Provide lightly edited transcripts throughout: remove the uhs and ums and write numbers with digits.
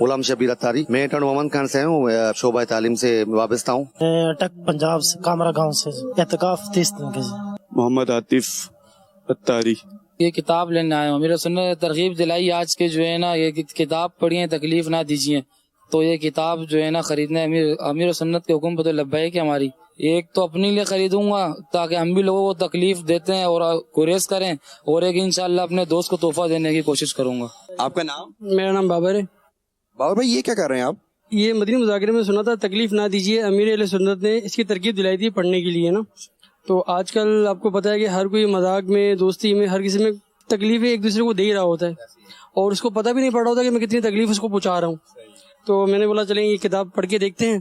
غلام شبیر اتاری. میں ٹرن محمد خان سے ہوں, شعبہ تعلیم سے وابستہ ہوں. اٹک پنجاب سے, کامرا گاؤں سے. اعتکاف 30 دن کے. محمد عاطف اتاری. یہ کتاب لینے آیا ہوں, میرے سننے ترغیب دلائی آج کے جو ہے نا, یہ کتاب پڑھیے تکلیف نہ دیجیے. تو یہ کتاب جو ہے نا خریدنا امیر سنت کے حکم پہ تو لبیک ہے ہماری. ایک تو اپنے لیے خریدوں گا تاکہ ہم بھی لوگوں کو تکلیف دیتے ہیں اور گریز کریں, اور ایک انشاءاللہ اپنے دوست کو تحفہ دینے کی کوشش کروں گا. آپ کا نام؟ میرا نام بابر ہے. بابر بھائی, یہ کیا کر رہے ہیں آپ؟ یہ مدنی مذاکرے میں سنا تھا تکلیف نہ دیجیے, امیر اہل سنت نے اس کی ترغیب دلائی تھی پڑھنے کے لیے نا. تو آج کل آپ کو پتہ ہے کہ ہر کوئی مذاق میں, دوستی میں, ہر کسی میں تکلیفیں ایک دوسرے کو دے ہی رہا ہوتا ہے, اور اس کو پتہ بھی نہیں پڑ رہا ہوتا کہ میں کتنی تکلیف اس کو پہنچا رہا ہوں. تو میں نے بولا چلیں یہ کتاب پڑھ کے دیکھتے ہیں,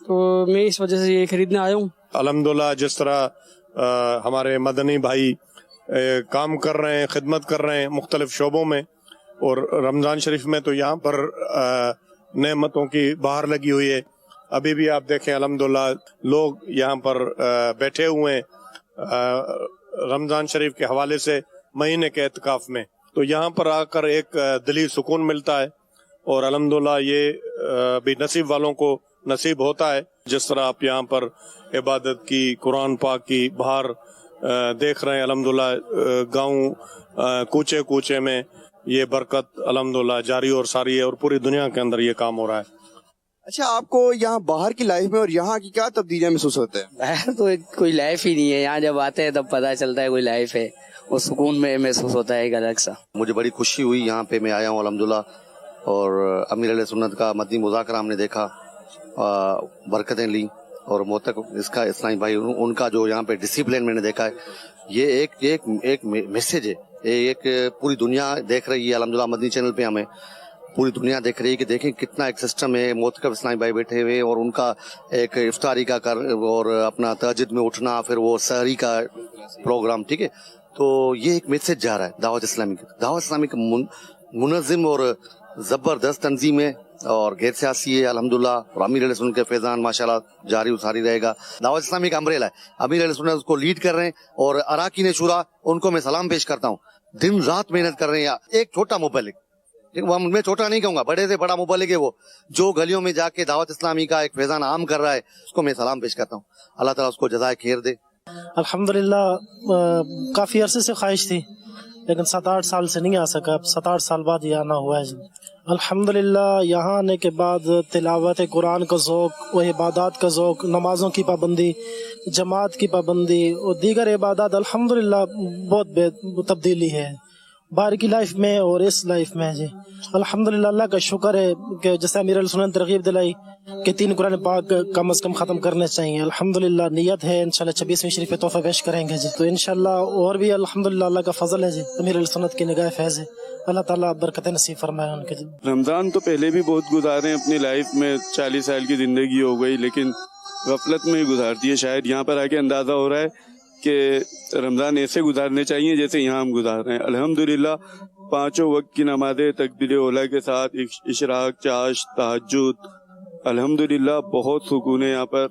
تو میں اس وجہ سے یہ خریدنے آیا ہوں. الحمدللہ جس طرح ہمارے مدنی بھائی کام کر رہے ہیں, خدمت کر رہے ہیں مختلف شعبوں میں, اور رمضان شریف میں تو یہاں پر نعمتوں کی بہار لگی ہوئی ہے. ابھی بھی آپ دیکھیں الحمدللہ لوگ یہاں پر بیٹھے ہوئے ہیں رمضان شریف کے حوالے سے مہینے کے اعتکاف میں. تو یہاں پر آ کر ایک دلی سکون ملتا ہے, اور الحمدللہ یہ بھی نصیب والوں کو نصیب ہوتا ہے. جس طرح آپ یہاں پر عبادت کی, قرآن پاک کی بہار دیکھ رہے ہیں الحمدللہ, گاؤں کوچے کوچے میں یہ برکت الحمدللہ جاری اور ساری ہے, اور پوری دنیا کے اندر یہ کام ہو رہا ہے. اچھا, آپ کو یہاں باہر کی لائف میں اور یہاں کی کیا تبدیلیاں محسوس ہوتے ہیں؟ باہر تو کوئی لائف ہی نہیں ہے, یہاں جب آتے ہیں تب پتہ چلتا ہے کوئی لائف ہے, وہ سکون میں محسوس ہوتا ہے ایک الگ سا. مجھے بڑی خوشی ہوئی یہاں پہ میں آیا ہوں الحمدللہ, اور امیر علیہ سنت کا مدنی مذاکرہ ہم نے دیکھا, برکتیں لی, اور موتک اس کا اسلامی بھائی ان کا جو یہاں پہ ڈسپلن میں نے دیکھا ہے, یہ ایک میسج ہے. ایک پوری دنیا دیکھ رہی ہے الحمدللہ, مدنی چینل پہ ہمیں پوری دنیا دیکھ رہی ہے کہ دیکھیں کتنا ایک سسٹم ہے, موتکب اسلامی بھائی بیٹھے ہوئے, اور ان کا ایک افطاری کا اور اپنا تہجد میں اٹھنا, پھر وہ سحری کا پروگرام. ٹھیک ہے, تو یہ ایک میسج جا رہا ہے دعوت اسلامی کا. دعوت اسلامی کا منظم اور زبردست تنظیم ہے, اور غیر سیاسی ہے الحمدللہ, اور امیر علیہ سنت کے فیضان ماشاءاللہ جاری و ساری رہے گا. دعوت اسلامی کا امبریلا ہے, امیر علیہ سنت اس کو لیڈ کر رہے ہیں, اور اراکین شورا ان کو میں سلام پیش کرتا ہوں, دن رات محنت کر رہے ہیں. ایک چھوٹا مبلک, میں چھوٹا نہیں کہوں گا, بڑے سے بڑا مبلک ہے وہ, جو گلیوں میں جا کے دعوت اسلامی کا ایک فیضان عام کر رہا ہے, اس کو میں سلام پیش کرتا ہوں. اللہ تعالیٰ اس کو جزائے خیر دے. الحمدللہ کافی عرصے سے خواہش تھی, لیکن 7-8 سال سے نہیں آ سکا. اب 7-8 سال بعد یہ آنا ہوا ہے. الحمدللہ یہاں آنے کے بعد تلاوت قرآن کا ذوق, وہ عبادات کا ذوق, نمازوں کی پابندی, جماعت کی پابندی اور دیگر عبادات, الحمدللہ بہت تبدیلی ہے باہر کی لائف میں اور اس لائف میں. جی الحمدللہ اللہ کا شکر ہے کہ جیسے امیر علیہ سنت نے ترغیب دلائی کہ 3 قرآن پاک کم از کم ختم کرنے چاہیے. الحمدللہ نیت ہے انشاءاللہ 26ویں شریف پہ تحفہ پیش کریں گے. جی تو انشاءاللہ اور بھی الحمدللہ اللہ کا فضل ہے. جی امیر علیہ سنت کی نگاہ فیض ہے, اللہ تعالیٰ برکت نصیب فرمائے ان کے. جی رمضان تو پہلے بھی بہت گزارے اپنی لائف میں, 40 سال کی زندگی ہو گئی, لیکن غفلت میں ہی گزارتی ہے. شاید یہاں پر آ کے اندازہ ہو رہا ہے کہ رمضان ایسے گزارنے چاہیے جیسے یہاں ہم گزار رہے ہیں. الحمدللہ 5 وقت کی نمازیں تکبیر اولیٰ کے ساتھ, اشراق, چاشت, تہجد, الحمدللہ بہت سکون ہے یہاں پر.